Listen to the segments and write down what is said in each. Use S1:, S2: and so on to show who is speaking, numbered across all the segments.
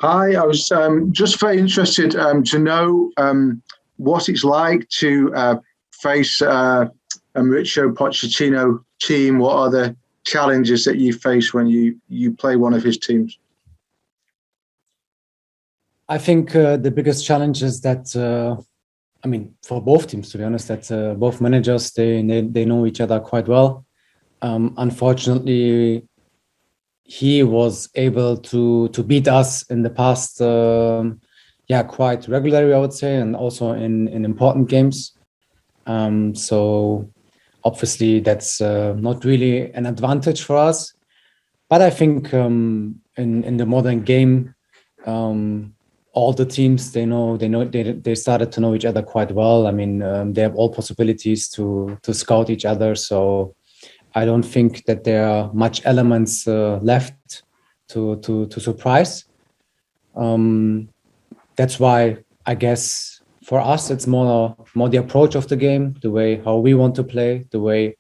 S1: Hi, I was just very interested to know what it's like to face Mauricio Pochettino team. What are the challenges that you face when you play one of his teams?
S2: I think the biggest challenge is that, for both teams, to be honest, that both managers, they know each other quite well. Unfortunately, he was able to beat us in the past, quite regularly, I would say, and also in important games. So obviously that's not really an advantage for us. But I think in the modern game, all the teams they started to know each other quite well. I mean, they have all possibilities to scout each other. So I don't think that there are much elements left to surprise. That's why I guess for us it's more the approach of the game, the way how we want to play, the way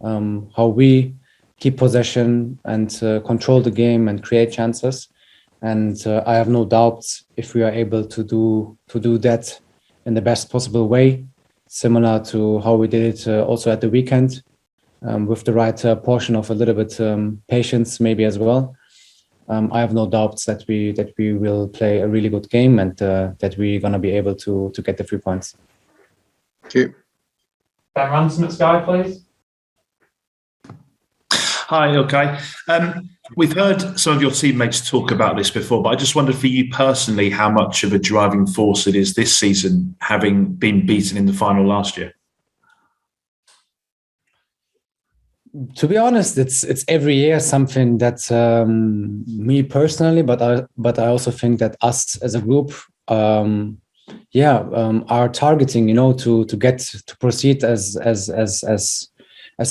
S2: how we keep possession and control the game and create chances. And I have no doubts if we are able to do that in the best possible way, similar to how we did it also at the weekend, with the right portion of a little bit patience maybe as well. I have no doubts that we will play a really good game and that we're going to be able to get the 3 points.
S1: Thank you.
S3: Ben Ransom at Sky, please.
S4: Hi, Ilkay. We've heard some of your teammates talk about this before, but I just wondered for you personally how much of a driving force it is this season, having been beaten in the final last year.
S2: To be honest, it's every year something that me personally, but I also think that us as a group, are targeting, to proceed as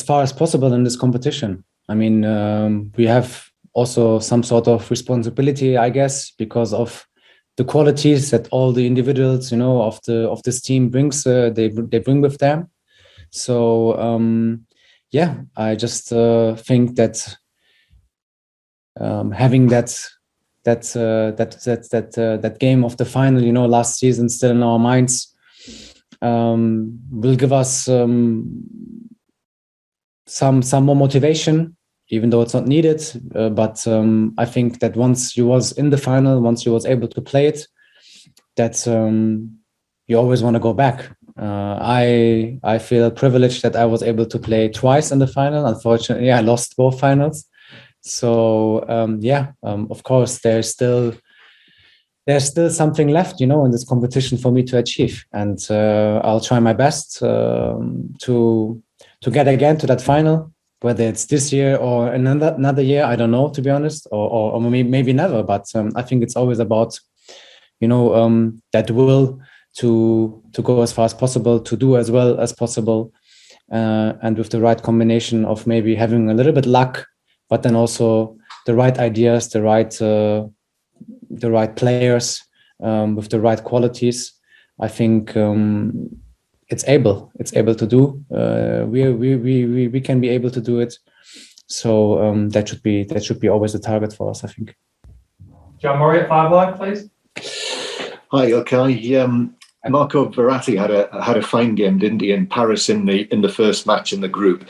S2: far as possible in this competition. I mean, we have also some sort of responsibility, I guess, because of the qualities that all the individuals, of this team brings. They bring with them. So I just think that having that game of the final, last season still in our minds, will give us some more motivation, even though it's not needed. But I think that once you was in the final, once you was able to play it, that you always want to go back. I feel privileged that I was able to play twice in the final. Unfortunately, I lost both finals. So of course, there's still something left, in this competition for me to achieve, and I'll try my best to get again to that final, whether it's this year or another year. I don't know, to be honest, or maybe never. But I think it's always about that will to go as far as possible, to do as well as possible, and with the right combination of maybe having a little bit luck, but then also the right ideas, the right players, with the right qualities. I think it's able to do. We can be able to do it. So that should be always the target for us, I think.
S3: John Murray at 5 Live, please.
S5: Hi, Ilkay. Marco Verratti had a fine game, didn't he, in Paris in the first match in the group?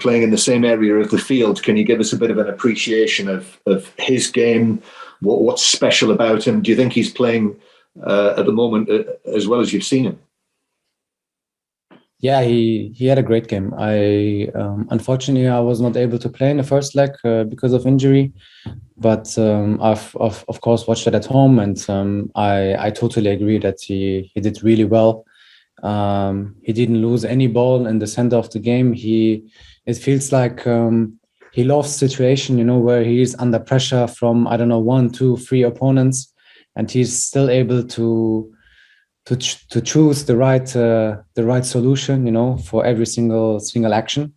S5: Playing in the same area of the field. Can you give us a bit of an appreciation of his game? What's special about him? Do you think he's playing at the moment as well as you've seen him?
S2: Yeah, he had a great game. Unfortunately, I was not able to play in the first leg because of injury, but I've of course watched it at home, and I totally agree that he did really well. He didn't lose any ball in the center of the game. It feels like he loves situation, where he's under pressure from, I don't know, 1, 2, 3 opponents, and he's still able to choose the right solution, for every single action.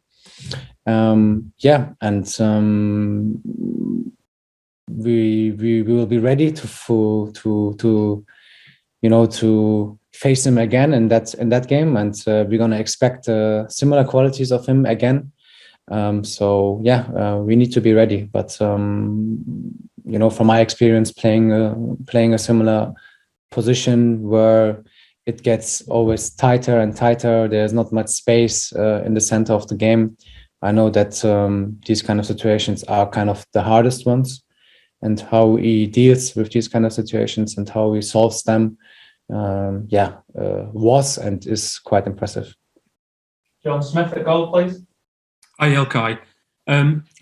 S2: We will be ready to face him again in that game, and we're gonna expect similar qualities of him again. We need to be ready, but from my experience playing a similar position where it gets always tighter and tighter. There's not much space in the center of the game. I know that these kind of situations are kind of the hardest ones, and how he deals with these kind of situations and how he solves them, was and is quite impressive.
S3: John Smith at goal, please.
S6: Hi, Ilkay.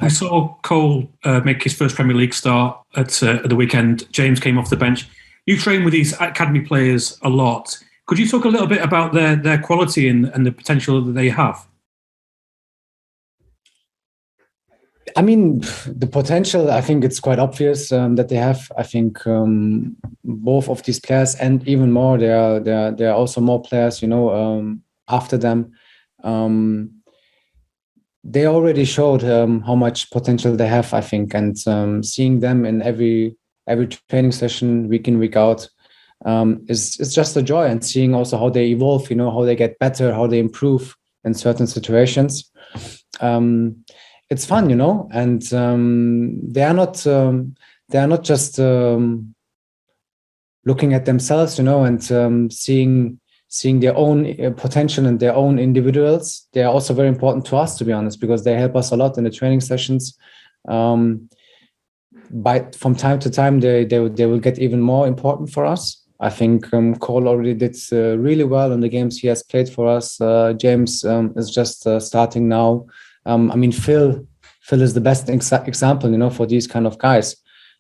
S6: We saw Cole make his first Premier League start at the weekend. James came off the bench. You train with these academy players a lot. Could you talk a little bit about their quality and the potential that they have?
S2: I mean, the potential, I think it's quite obvious that they have. I think both of these players, and even more, there are also more players, after them. They already showed how much potential they have, I think, and seeing them in every training session, week in, week out, is just a joy. And seeing also how they evolve, how they get better, how they improve in certain situations. It's fun, and they are not just looking at themselves, and seeing their own potential and their own individuals. They are also very important to us, to be honest, because they help us a lot in the training sessions. From time to time, they will get even more important for us. I think Cole already did really well in the games he has played for us. James is just starting now. Phil is the best example, for these kind of guys.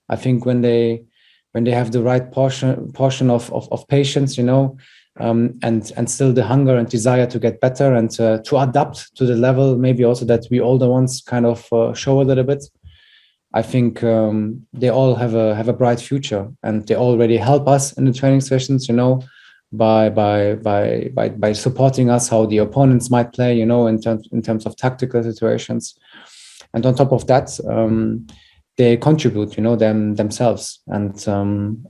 S2: I think when they have the right portion of patience, and still the hunger and desire to get better and to adapt to the level, maybe also that we older ones kind of show a little bit. I think they all have a bright future, and they already help us in the training sessions, by supporting us how the opponents might play, in terms of tactical situations. And on top of that, they contribute, themselves. And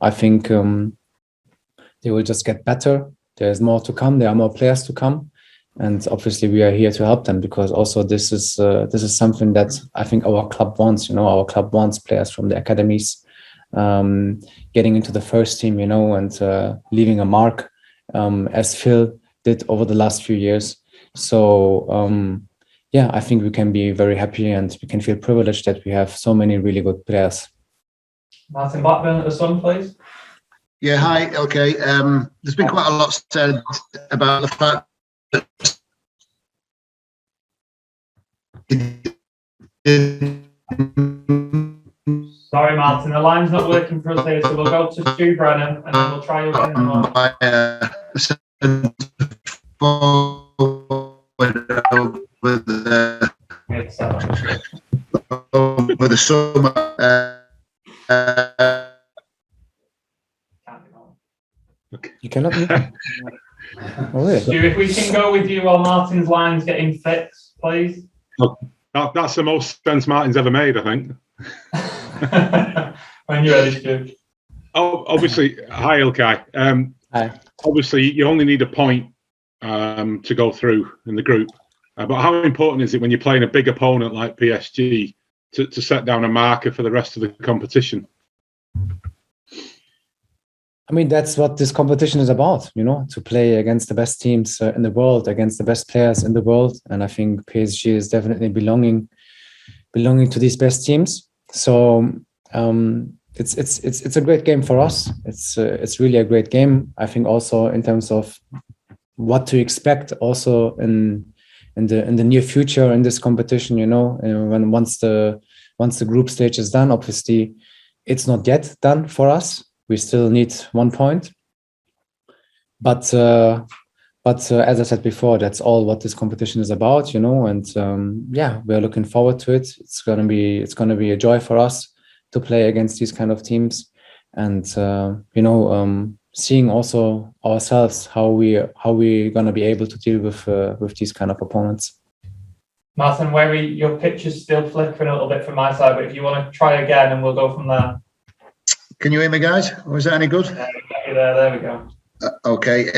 S2: I think they will just get better. There's more to come. There are more players to come. And obviously we are here to help them, because also this is something that I think our club wants. Our club wants players from the academies getting into the first team, and leaving a mark, as Phil did over the last few years. So I think we can be very happy, and we can feel privileged that we have so many really good players.
S3: Martin Blackburn at the Sun, please.
S7: Yeah, hi, Ilkay. There's been quite a lot said about the fact that
S3: Sorry, Martin, the line's not working for us here, so we'll go to Stu Brennan and then we'll try you again in a moment.
S7: Over the summer.
S2: You cannot. Oh, really?
S3: Stu, if we can go with you while Martin's line's getting fixed, please.
S8: That's the most sense Martin's ever made, I think.
S3: When you're ready, Stu.
S8: Oh, obviously, hi, Ilkay.
S2: Hi.
S8: Obviously, you only need a point to go through in the group. But how important is it when you're playing a big opponent like PSG to set down a marker for the rest of the competition?
S2: I mean, that's what this competition is about, to play against the best teams in the world, against the best players in the world. And I think PSG is definitely belonging to these best teams. So it's a great game for us. It's really a great game. I think also in terms of what to expect also in the near future in this competition, when once the group stage is done, obviously it's not yet done for us. We still need 1 point. But as I said before, that's all what this competition is about, and we're looking forward to it. It's gonna be a joy for us to play against these kind of teams, and seeing also ourselves how we're gonna be able to deal with these kind of opponents.
S3: Martin, your picture's still flickering a little bit from my side, but if you want to try again, and we'll go from there.
S7: Can you hear me, guys? Or is that any good?
S3: There we go.
S7: Okay.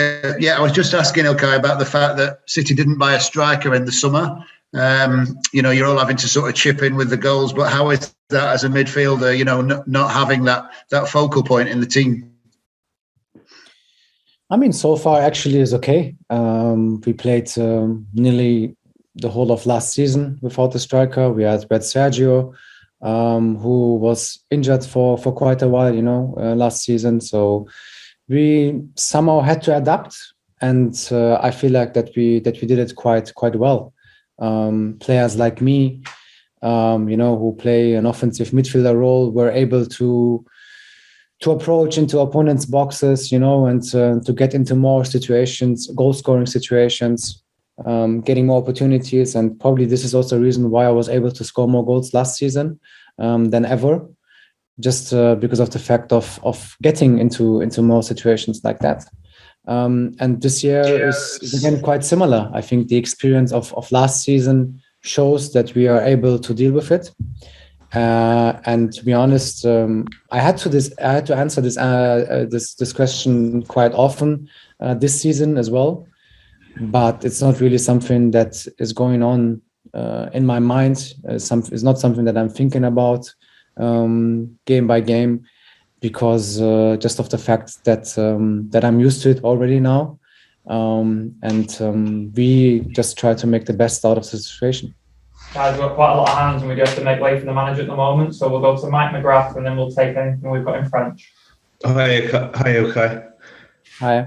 S7: I was just asking, Ilkay, about the fact that City didn't buy a striker in the summer. You're all having to sort of chip in with the goals, but how is that as a midfielder? Not having that focal point in the team.
S2: I mean, so far actually is okay. We played nearly the whole of last season without the striker. We had Sergio, who was injured for quite a while, last season. So we somehow had to adapt, and I feel like that we did it quite well. Players like me, who play an offensive midfielder role, were able to approach into opponents' boxes, and to get into more situations, goal-scoring situations, getting more opportunities. And probably this is also a reason why I was able to score more goals last season than ever, just because of the fact of getting into more situations like that. And this year is again quite similar. I think the experience of last season shows that we are able to deal with it. And to be honest, I had to answer this question quite often this season as well, but it's not really something that is going on in my mind. It's not something that I'm thinking about game by game, because just of the fact that I'm used to it already now, and we just try to make the best out of the situation.
S3: Guys, we've got quite a lot of hands and we do have to make way for the manager at the moment. So we'll go to Mike McGrath and then we'll take anything we've got in French.
S9: Hi, Ilkay.
S2: Hi.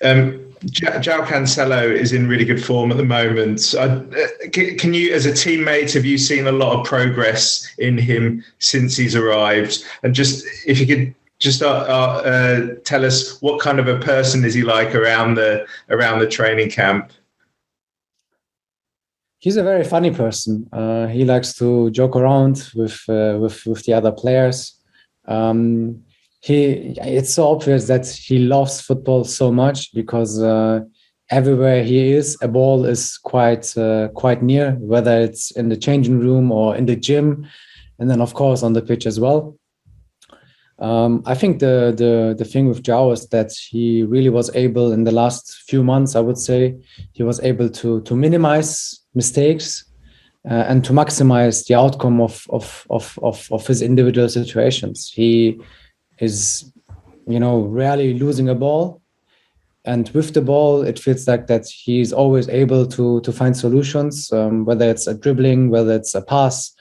S9: João Cancelo is in really good form at the moment. Can you, as a teammate, have you seen a lot of progress in him since he's arrived? And just if you could just tell us what kind of a person is he like around the training camp?
S2: He's a very funny person. He likes to joke around with the other players. It's so obvious that he loves football so much, because everywhere he is, a ball is quite near, whether it's in the changing room or in the gym, and then of course on the pitch as well. I think the thing with João is that he really was able, in the last few months, I would say, he was able to minimize mistakes and to maximize the outcome of his individual situations. He is, rarely losing a ball, and with the ball, it feels like that he's always able to find solutions, whether it's a dribbling, whether it's a pass,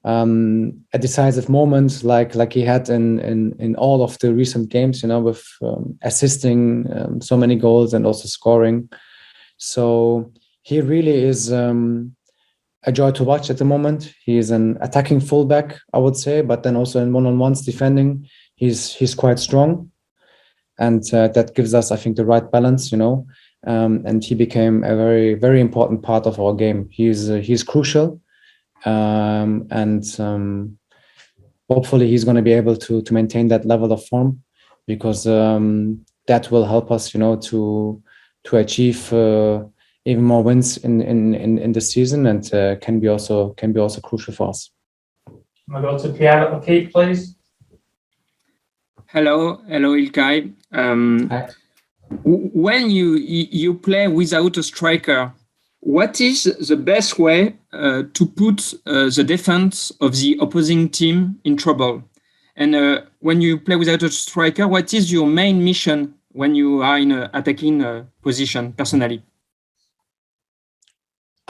S2: a decisive moment like he had in all of the recent games, with assisting so many goals and also scoring. So he really is a joy to watch at the moment. He is an attacking fullback, I would say, but then also in one-on-ones defending, he's quite strong, and that gives us, I think, the right balance, and he became a very, very important part of our game. He's crucial, and hopefully he's going to be able to maintain that level of form, because that will help us, to achieve even more wins in the season, and can be also crucial for us.
S3: We'll go to Pierre at the keep, please.
S10: Hello, Ilkay.
S2: Hi.
S10: When you play without a striker, what is the best way to put the defense of the opposing team in trouble? And when you play without a striker, what is your main mission when you are in an attacking position, personally?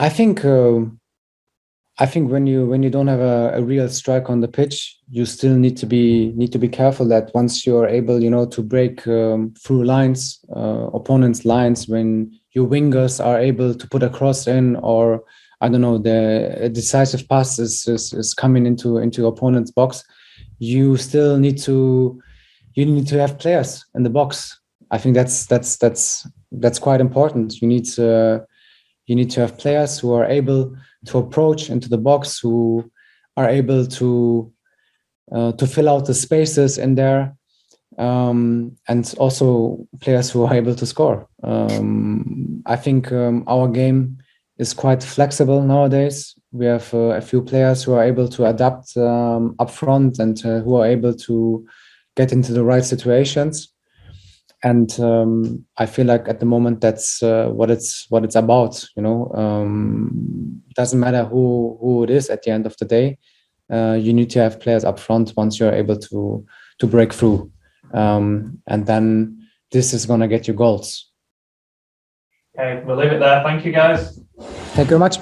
S2: I think when you don't have a real strike on the pitch, you still need to be careful that once you are able, to break through lines, opponents' lines, when your wingers are able to put a cross in, or I don't know, the decisive pass is coming into opponent's box, you still need to have players in the box. I think that's quite important. You need to have players who are able to approach into the box, who are able to fill out the spaces in there, and also players who are able to score. I think our game is quite flexible nowadays. We have a few players who are able to adapt up front, and who are able to get into the right situations. And I feel like at the moment that's what it's about. Doesn't matter who it is at the end of the day. you need to have players up front once you're able to break through. And then this is going to get you goals.
S3: Okay, we'll leave it there. Thank you, guys.
S2: Thank you very much.